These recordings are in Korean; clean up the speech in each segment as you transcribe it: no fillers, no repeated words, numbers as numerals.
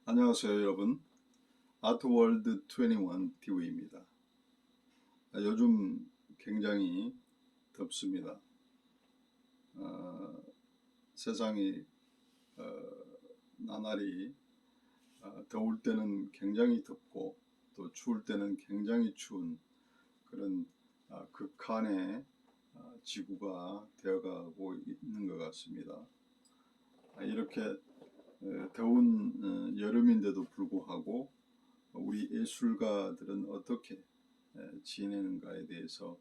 안녕하세요 여러분. 아트월드 21 TV입니다. 요즘 굉장히 덥습니다. 세상이 나날이 더울 때는 굉장히 덥고 또 추울 때는 굉장히 추운 그런 극한의 지구가 되어가고 있는 것 같습니다. 이렇게 더운 여름인데도 불구하고 우리 예술가들은 어떻게 지내는가에 대해서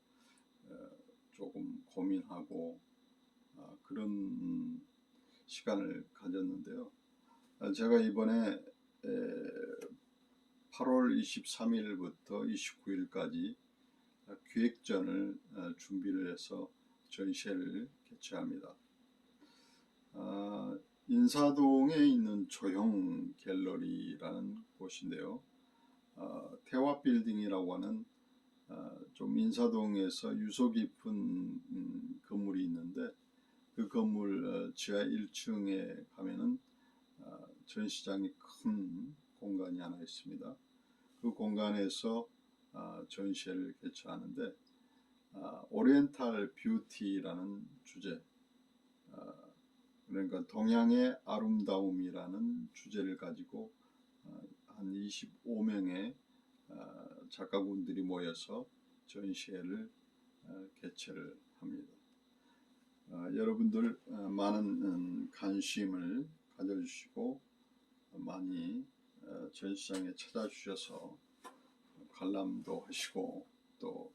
조금 고민하고 그런 시간을 가졌는데요. 제가 이번에 8월 23일부터 29일까지 기획전을 준비를 해서 전시회를 개최합니다. 인사동에 있는 조형 갤러리라는 곳인데요. 태화빌딩이라고 하는 좀 인사동에서 유서 깊은 건물이 있는데 그 건물 지하 1층에 가면은 전시장이 큰 공간이 하나 있습니다. 그 공간에서 전시회를 개최하는데 오리엔탈 뷰티라는 주제, 그러니까 동양의 아름다움이라는 주제를 가지고 한 25명의 작가분들이 모여서 전시회를 개최를 합니다. 여러분들 많은 관심을 가져주시고 많이 전시장에 찾아주셔서 관람도 하시고 또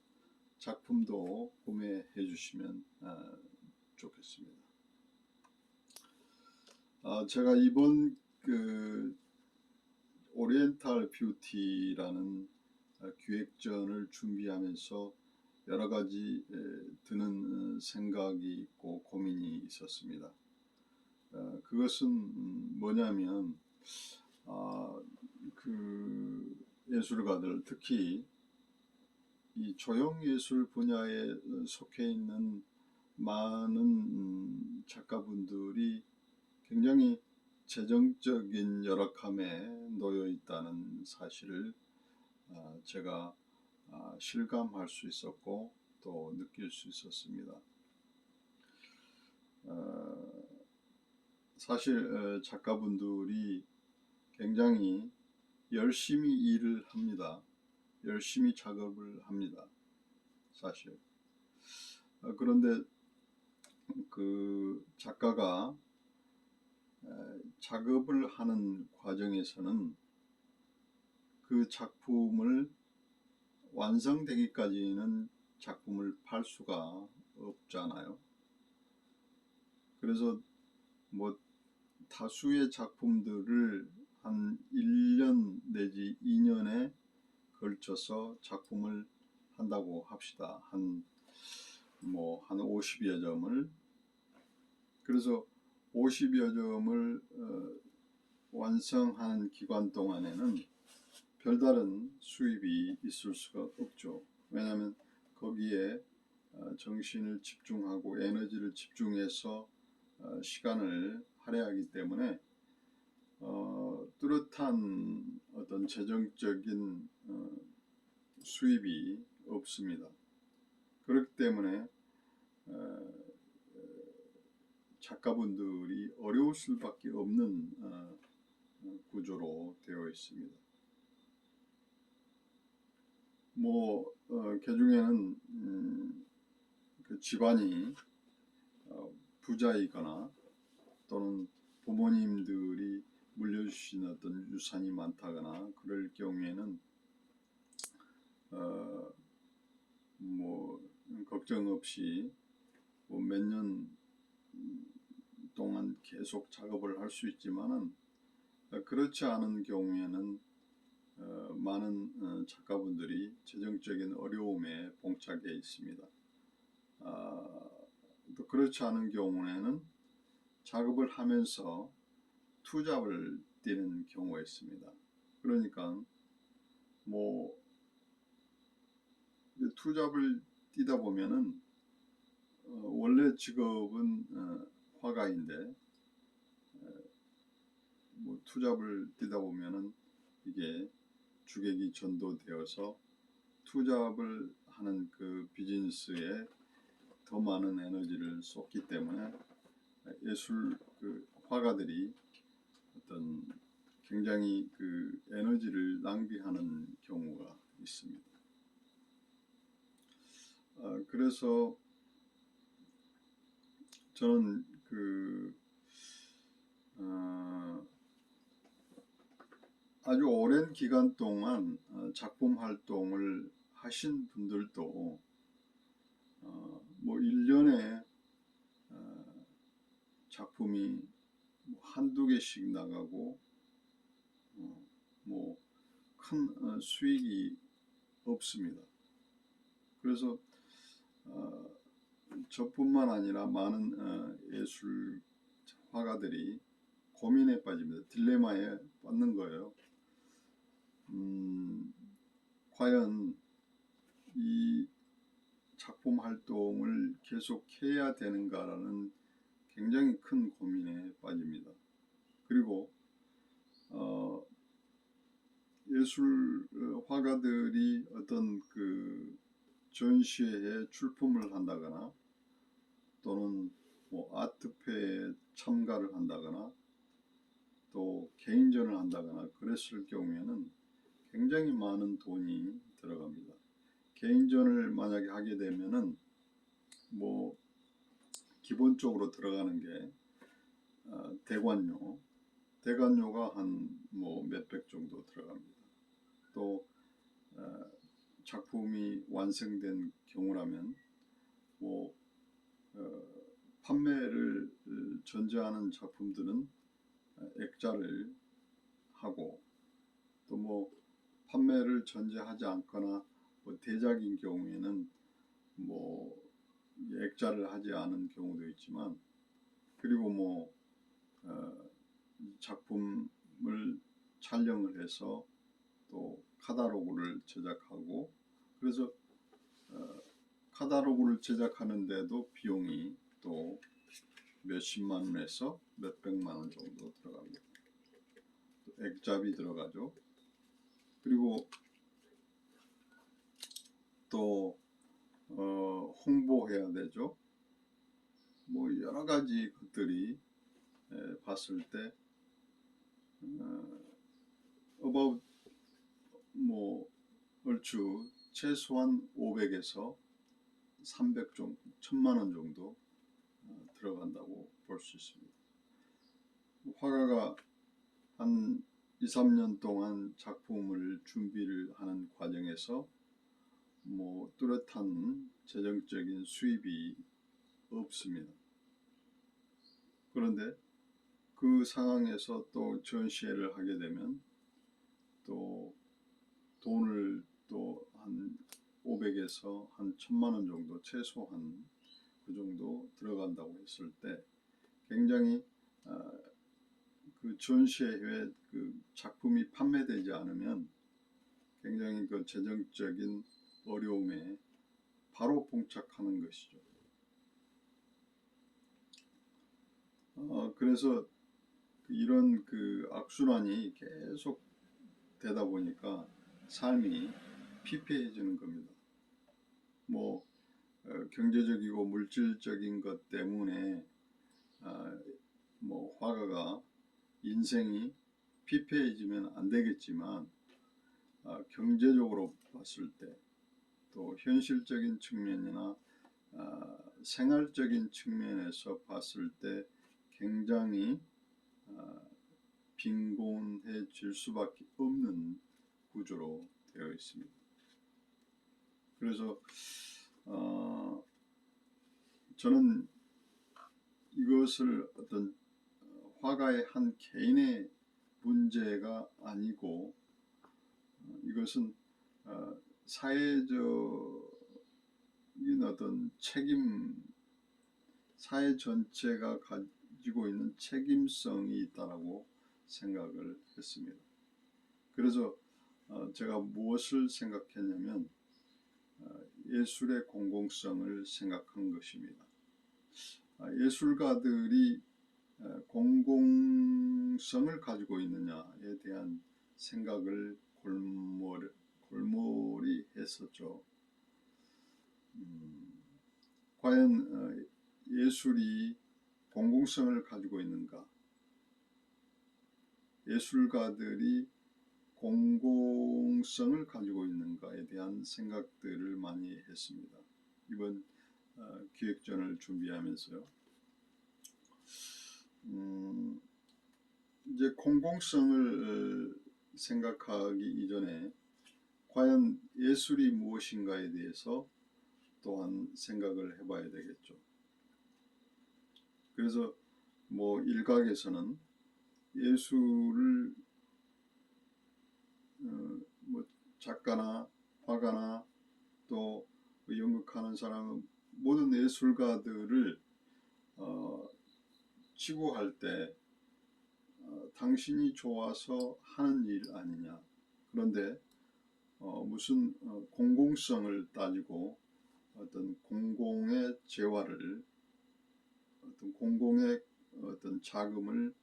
작품도 구매해 주시면 좋겠습니다. 제가 이번 오리엔탈 뷰티라는 기획전을 준비하면서 여러 가지 드는 생각이 있고 고민이 있었습니다. 그것은 뭐냐면 그 예술가들, 특히 이 조형예술 분야에 속해 있는 많은 작가분들이 굉장히 재정적인 열악함에 놓여 있다는 사실을 제가 실감할 수 있었고 또 느낄 수 있었습니다. 사실 작가분들이 굉장히 열심히 일을 합니다. 열심히 작업을 합니다. 사실 그런데 그 작가가 작업을 하는 과정에서는 그 작품을 완성되기까지는 작품을 팔 수가 없잖아요. 그래서 뭐 다수의 작품들을 한 1년 내지 2년에 걸쳐서 작품을 한다고 합시다. 한 50여 점을. 그래서 50여 점을 완성하는 기간 동안에는 별다른 수입이 있을 수가 없죠. 왜냐하면 거기에 정신을 집중하고 에너지를 집중해서 시간을 할애하기 때문에 뚜렷한 어떤 재정적인 수입이 없습니다. 그렇기 때문에 작가분들이 어려울 수밖에 없는 구조로 되어 있습니다. 개중에는 그 집안이 부자이거나 또는 부모님들이 물려주신 어떤 유산이 많다거나 그럴 경우에는 걱정 없이 몇 년 동안 계속 작업을 할 수 있지만은 그렇지 않은 경우에는 많은 작가분들이 재정적인 어려움에 봉착해 있습니다. 또 그렇지 않은 경우에는 작업을 하면서 투잡을 뛰는 경우가 있습니다. 그러니까 투잡을 뛰다 보면은 원래 직업은 화가인데 투잡을 뛰다 보면은 이게 주객이 전도되어서 투잡을 하는 그 비즈니스에 더 많은 에너지를 쏟기 때문에 예술 그 화가들이 어떤 굉장히 그 에너지를 낭비하는 경우가 있습니다. 그래서 저는 아주 오랜 기간 동안 작품 활동을 하신 분들도 뭐 1년에 작품이 한두 개씩 나가고 뭐 큰 수익이 없습니다. 그래서 저뿐만 아니라 많은 예술 화가들이 고민에 빠집니다. 딜레마에 빠지는 거예요. 과연 이 작품 활동을 계속 해야 되는가라는 굉장히 큰 고민에 빠집니다. 그리고 예술 화가들이 어떤 그 전시회에 출품을 한다거나 또는 뭐 아트페에 참가를 한다거나 또 개인전을 한다거나 그랬을 경우에는 굉장히 많은 돈이 들어갑니다. 개인전을 만약에 하게 되면은 뭐 기본적으로 들어가는 게 대관료가 한 뭐 몇백 정도 들어갑니다. 또 작품이 완성된 경우라면 뭐 판매를 전제하는 작품들은 액자를 하고 또 뭐 판매를 전제하지 않거나 뭐 대작인 경우에는 뭐 액자를 하지 않은 경우도 있지만 그리고 뭐 작품을 촬영을 해서 또 카탈로그를 제작하고 그래서 카탈로그를 제작하는데도 비용이 또 몇십만 원에서 몇백만 원 정도 들어갑니다. 또 액잡이 들어가죠. 그리고 또 홍보해야 되죠. 뭐 여러 가지 것들이 봤을 때 about 뭐 얼추 최소한 500에서 300 정도, 1000만 원 정도 들어간다고 볼 수 있습니다. 화가가 한 2, 3년 동안 작품을 준비를 하는 과정에서 뭐 뚜렷한 재정적인 수입이 없습니다. 그런데 그 상황에서 또 전시회를 하게 되면 또 돈을 또 한 500에서 한 1000만 원 정도 최소한 그 정도 들어간다고 했을 때 굉장히 그 전시회에 그 작품이 판매되지 않으면 굉장히 그 재정적인 어려움에 바로 봉착하는 것이죠. 그래서 이런 그 악순환이 계속 되다 보니까 삶이 피폐해지는 겁니다. 뭐 경제적이고 물질적인 것 때문에 뭐 화가가 인생이 피폐해지면 안 되겠지만 경제적으로 봤을 때 또 현실적인 측면이나 생활적인 측면에서 봤을 때 굉장히 빈곤해질 수밖에 없는 구조로 되어 있습니다. 그래서 저는 이것을 어떤 화가의 한 개인의 문제가 아니고 이것은 사회적인 어떤 책임, 사회 전체가 가지고 있는 책임성이 있다고 생각을 했습니다. 그래서 제가 무엇을 생각했냐면 예술의 공공성을 생각한 것입니다. 예술가들이 공공성을 공공성을 가지고 있느냐에 대한 생각을 골몰이 했었죠. 과연 예술이 공공성을 가지고 있는가? 예술가들이 공공성을 가지고 있는가에 대한 생각들을 많이 했습니다. 이번 기획전을 준비하면서요. 이제 공공성을 생각하기 이전에 과연 예술이 무엇인가에 대해서 또한 생각을 해봐야 되겠죠. 그래서 일각에서는 예술을 작가나 화가나 또 연극하는 사람 모든 예술가들을 치부할 때 당신이 좋아서 하는 일 아니냐. 그런데 무슨 공공성을 따지고 어떤 공공의 재화를 어떤 공공의 어떤 자금을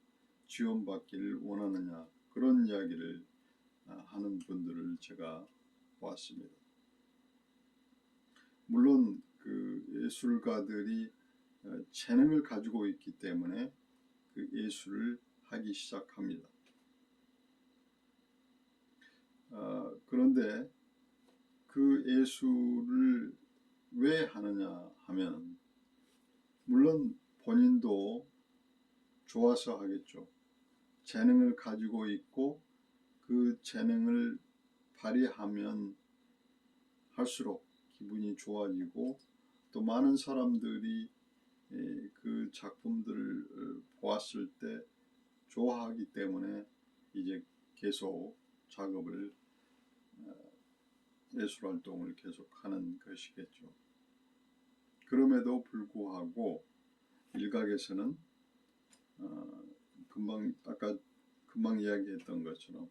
지원받기를 원하느냐, 그런 이야기를 하는 분들을 제가 보았습니다. 물론 그 예술가들이 재능을 가지고 있기 때문에 그 예술을 하기 시작합니다. 그런데 그 예술을 왜 하느냐 하면, 물론 본인도 좋아서 하겠죠. 재능을 가지고 있고 그 재능을 발휘하면 할수록 기분이 좋아지고 또 많은 사람들이 그 작품들을 보았을 때 좋아하기 때문에 이제 계속 작업을 예술활동을 계속하는 것이겠죠. 그럼에도 불구하고 일각에서는 금방 이야기했던 것처럼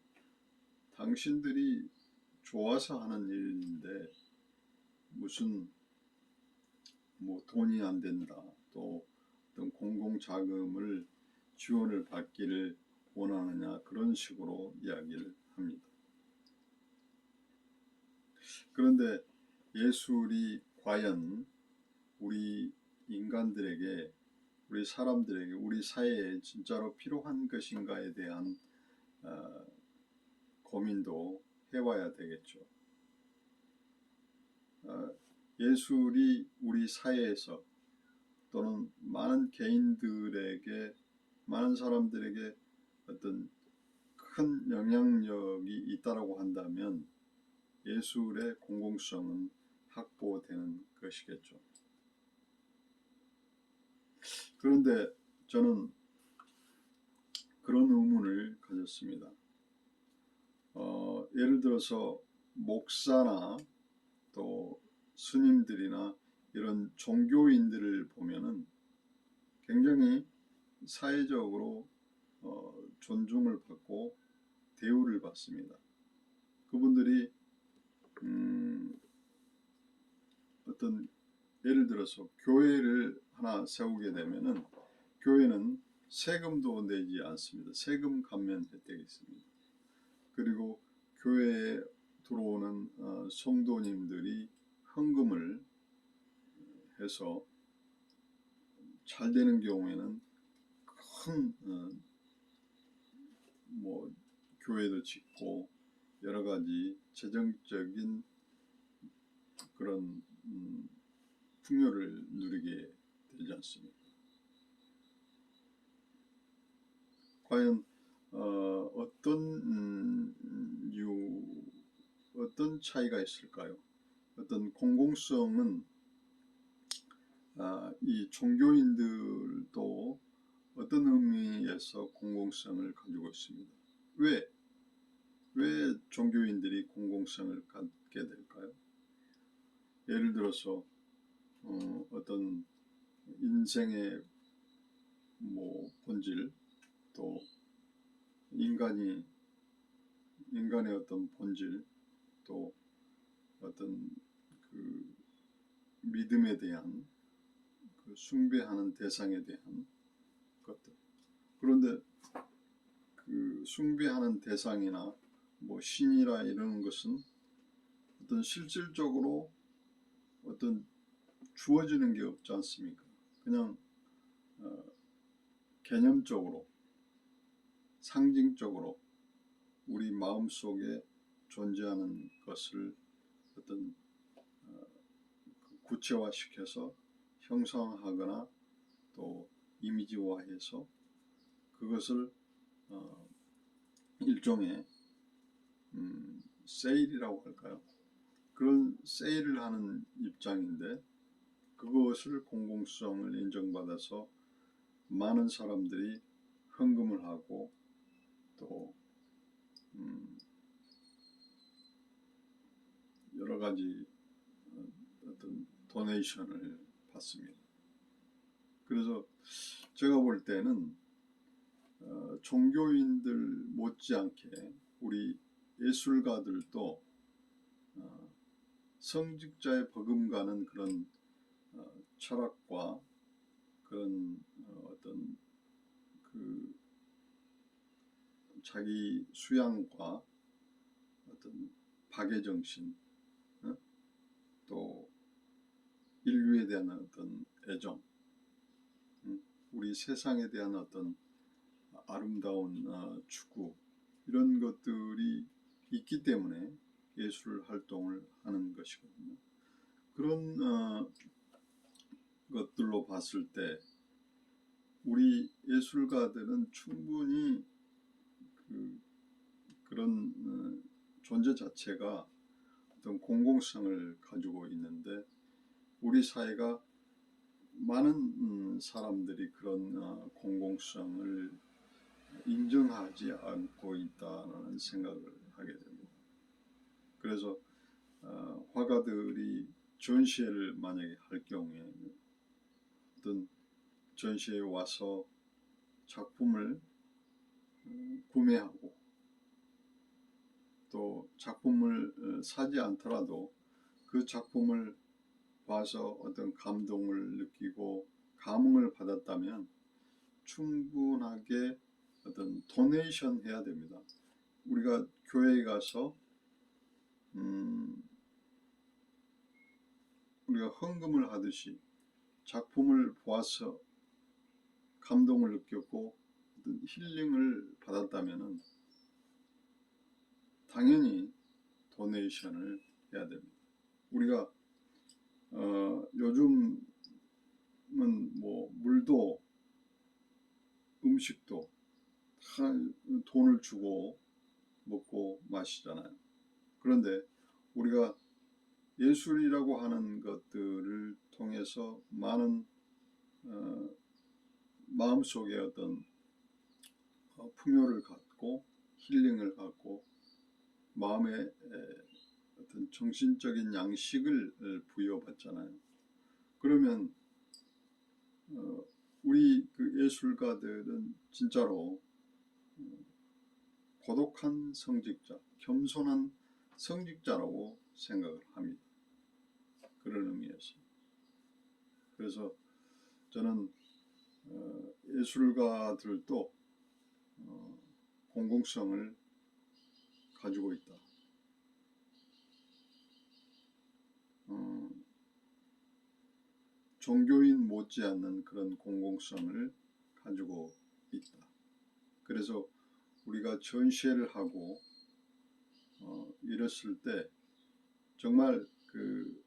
당신들이 좋아서 하는 일인데 무슨 돈이 안 된다, 또 어떤 공공자금을 지원을 받기를 원하느냐, 그런 식으로 이야기를 합니다. 그런데 예술이 과연 우리 인간들에게, 우리 사람들에게, 우리 사회에 진짜로 필요한 것인가에 대한 고민도 해봐야 되겠죠. 예술이 우리 사회에서 또는 많은 개인들에게, 많은 사람들에게 어떤 큰 영향력이 있다라고 한다면 예술의 공공성은 확보되는 것이겠죠. 그런데 저는 그런 의문을 가졌습니다. 예를 들어서 목사나 또 스님들이나 이런 종교인들을 보면은 굉장히 사회적으로 존중을 받고 대우를 받습니다. 그분들이 어떤 예를 들어서 교회를 하나 세우게 되면은 교회는 세금도 내지 않습니다. 세금 감면 혜택이 있습니다. 그리고 교회에 들어오는 성도님들이 헌금을 해서 잘 되는 경우에는 큰 교회도 짓고 여러 가지 재정적인 그런 풍요를 누리게 되지 않습니까? 과연 어떤 차이가 있을까요? 어떤 공공성은 이 종교인들도 어떤 의미에서 공공성을 가지고 있습니다. 왜 종교인들이 공공성을 갖게 될까요? 예를 들어서 어떤 인생의 본질, 또 인간의 어떤 본질, 또 어떤 그 믿음에 대한 그 숭배하는 대상에 대한 것들. 그런데 숭배하는 대상이나 뭐 신이라 이러는 것은 어떤 실질적으로 어떤 주어지는 게 없지 않습니까? 그냥 개념적으로, 상징적으로 우리 마음속에 존재하는 것을 어떤 구체화시켜서 형상화하거나 또 이미지화해서 그것을 일종의 세일이라고 할까요? 그런 세일을 하는 입장인데, 그것을 공공성을 인정받아서 많은 사람들이 헌금을 하고 또 여러 가지 어떤 도네이션을 받습니다. 그래서 제가 볼 때는 종교인들 못지않게 우리 예술가들도 성직자의 버금가는 그런 철학과 그런 어떤 그 자기 수양과 어떤 박애정신, 또 인류에 대한 어떤 애정, 우리 세상에 대한 어떤 아름다운 추구, 이런 것들이 있기 때문에 예술 활동을 하는 것이거든요. 그런 것들로 봤을 때 우리 예술가들은 충분히 그런 존재 자체가 어떤 공공성을 가지고 있는데, 우리 사회가 많은 사람들이 그런 공공성을 인정하지 않고 있다는 생각을 하게 됩니다. 그래서 화가들이 전시회를 만약에 할 경우에 어떤 전시회에 와서 작품을 구매하고 또 작품을 사지 않더라도 그 작품을 봐서 어떤 감동을 느끼고 감흥을 받았다면 충분하게 어떤 도네이션 해야 됩니다. 우리가 교회에 가서 우리가 헌금을 하듯이 작품을 보아서 감동을 느꼈고 어떤 힐링을 받았다면 당연히 도네이션을 해야 됩니다. 우리가 요즘은 뭐 물도 음식도 다 돈을 주고 먹고 마시잖아요. 그런데 우리가 예술이라고 하는 것들을 통해서 많은 마음속에 어떤 풍요를 갖고 힐링을 갖고 마음의 어떤 정신적인 양식을 부여받잖아요. 그러면 우리 그 예술가들은 진짜로 고독한 성직자, 겸손한 성직자라고 생각을 합니다. 그런 의미에서. 그래서 저는 예술가들도 공공성을 가지고 있다. 종교인 못지않는 그런 공공성을 가지고 있다. 그래서 우리가 전시회를 하고 이랬을 때 정말 그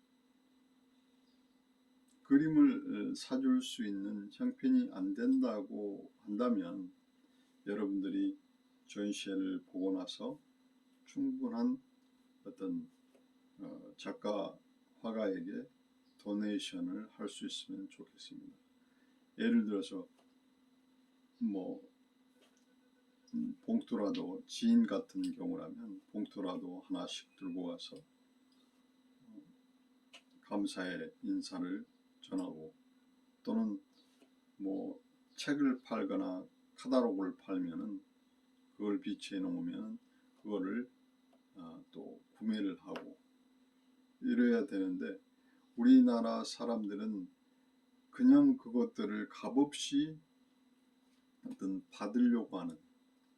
그림을 사줄 수 있는 형편이 안 된다고 한다면 여러분들이 전시회를 보고 나서 충분한 어떤 작가, 화가에게 도네이션을 할 수 있으면 좋겠습니다. 예를 들어서 뭐 봉투라도, 지인 같은 경우라면 봉투라도 하나씩 들고 와서 감사의 인사를 전하고, 또는 뭐 책을 팔거나 카탈로그를 팔면은 그걸 비치해 놓으면 그거를 또 구매를 하고 이래야 되는데, 우리나라 사람들은 그냥 그것들을 값없이 어떤 받으려고 하는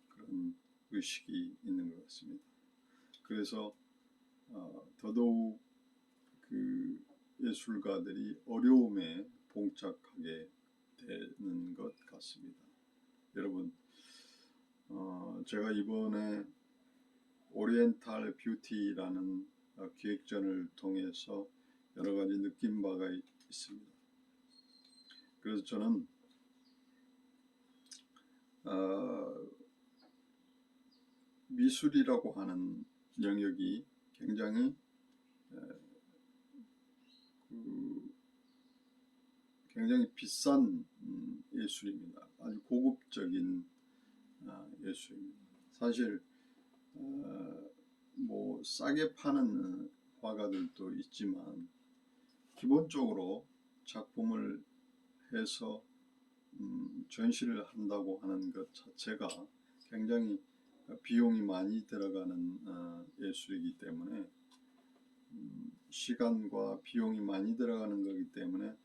그런 의식이 있는 것 같습니다. 그래서 더더욱 그 예술가들이 어려움에 봉착하게 되는 것 같습니다. 여러분, 제가 이번에 오리엔탈 뷰티라는 기획전을 통해서 여러 가지 느낀 바가 있습니다. 그래서 저는 미술이라고 하는 영역이 굉장히 굉장히 비싼 예술입니다. 아주 고급적인 예술입니다. 사실 뭐 싸게 파는 화가들도 있지만 기본적으로 작품을 해서 전시를 한다고 하는 것 자체가 굉장히 비용이 많이 들어가는 예술이기 때문에 시간과 비용이 많이 들어가는 거기 때문에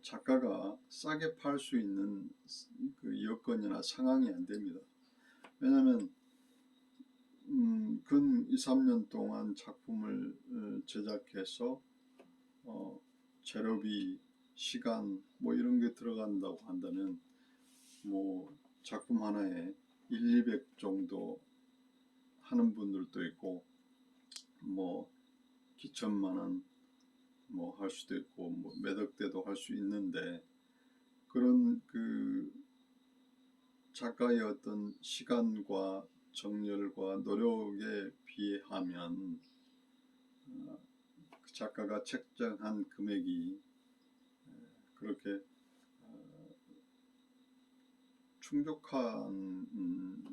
작가가 싸게 팔 수 있는 그 여건이나 상황이 안 됩니다. 왜냐하면 근 2, 3년 동안 작품을 제작해서 재료비, 시간 뭐 이런 게 들어간다고 한다면 뭐 작품 하나에 1, 200 정도 하는 분들도 있고 뭐 기천만 원 뭐 할 수도 있고 뭐 몇억 대도 할 수 있는데 그런 그 작가의 어떤 시간과 정열과 노력에 비하면 그 작가가 책정한 금액이 그렇게 충족한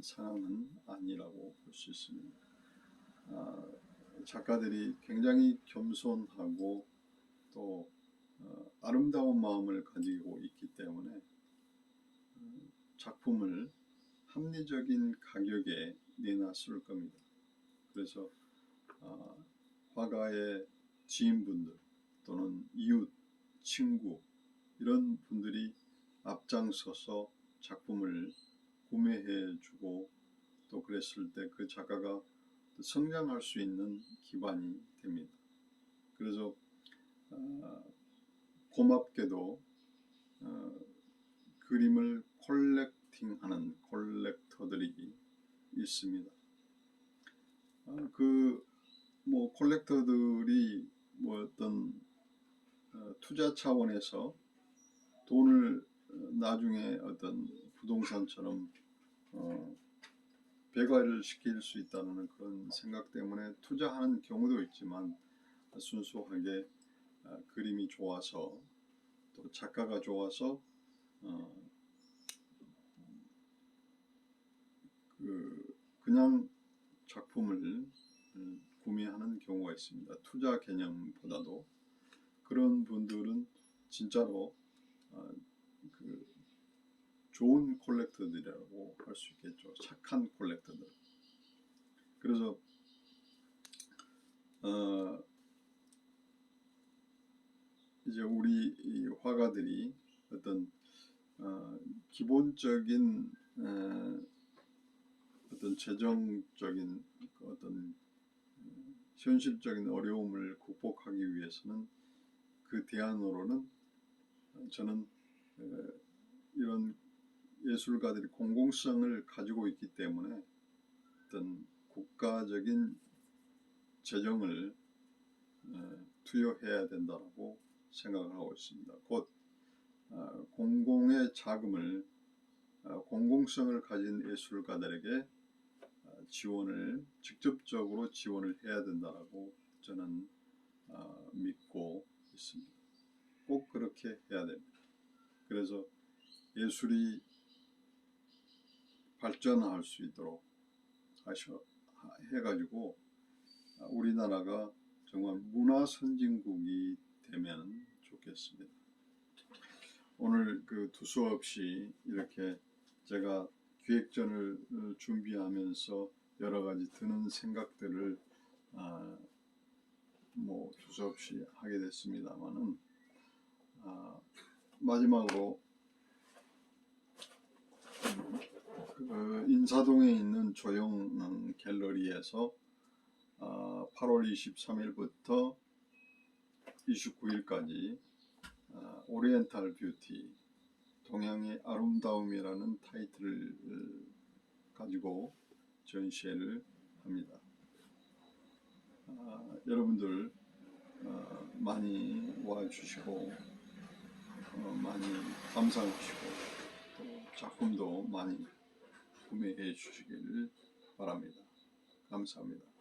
상황은 아니라고 볼 수 있습니다. 작가들이 굉장히 겸손하고 또 아름다운 마음을 가지고 있기 때문에 작품을 합리적인 가격에 내놨을 겁니다. 그래서 화가의 지인분들 또는 이웃, 친구 이런 분들이 앞장서서 작품을 구매해주고 또 그랬을 때 그 작가가 성장할 수 있는 기반이 됩니다. 그래서 고맙게도 그림을 콜렉팅하는 콜렉터들이 있습니다. 그 뭐 콜렉터들이 뭐 어떤 투자 차원에서 돈을 나중에 어떤 부동산처럼 배가를 시킬 수 있다는 그런 생각 때문에 투자하는 경우도 있지만 순수하게 그림이 좋아서 또 작가가 좋아서 그냥 작품을 구매하는 경우가 있습니다. 투자 개념보다도 그런 분들은 진짜로 그 좋은 콜렉터들이라고 할 수 있겠죠. 착한 콜렉터들. 그래서 이제 우리 이 화가들이 어떤 기본적인 어떤 재정적인 어떤 현실적인 어려움을 극복하기 위해서는 그 대안으로는 저는 이런 예술가들이 공공성을 가지고 있기 때문에 어떤 국가적인 재정을 투여해야 된다고 생각을 하고 있습니다. 곧 공공의 자금을 공공성을 가진 예술가들에게 지원을 직접적으로 지원을 해야 된다고 저는 믿고 있습니다. 꼭 그렇게 해야 됩니다. 그래서 예술이 발전할 수 있도록 해가지고 우리나라가 정말 문화 선진국이 되면 좋겠습니다. 오늘 그 두서없이 이렇게 제가 기획전을 준비하면서 여러 가지 드는 생각들을 뭐 두서없이 하게 됐습니다만은 마지막으로 그 인사동에 있는 조형 갤러리에서 8월 23일부터 29일까지 오리엔탈 뷰티, 동양의 아름다움이라는 타이틀을 가지고 전시회를 합니다. 여러분들 많이 와주시고 많이 감상해 주시고 또 작품도 많이 구매해 주시기를 바랍니다. 감사합니다.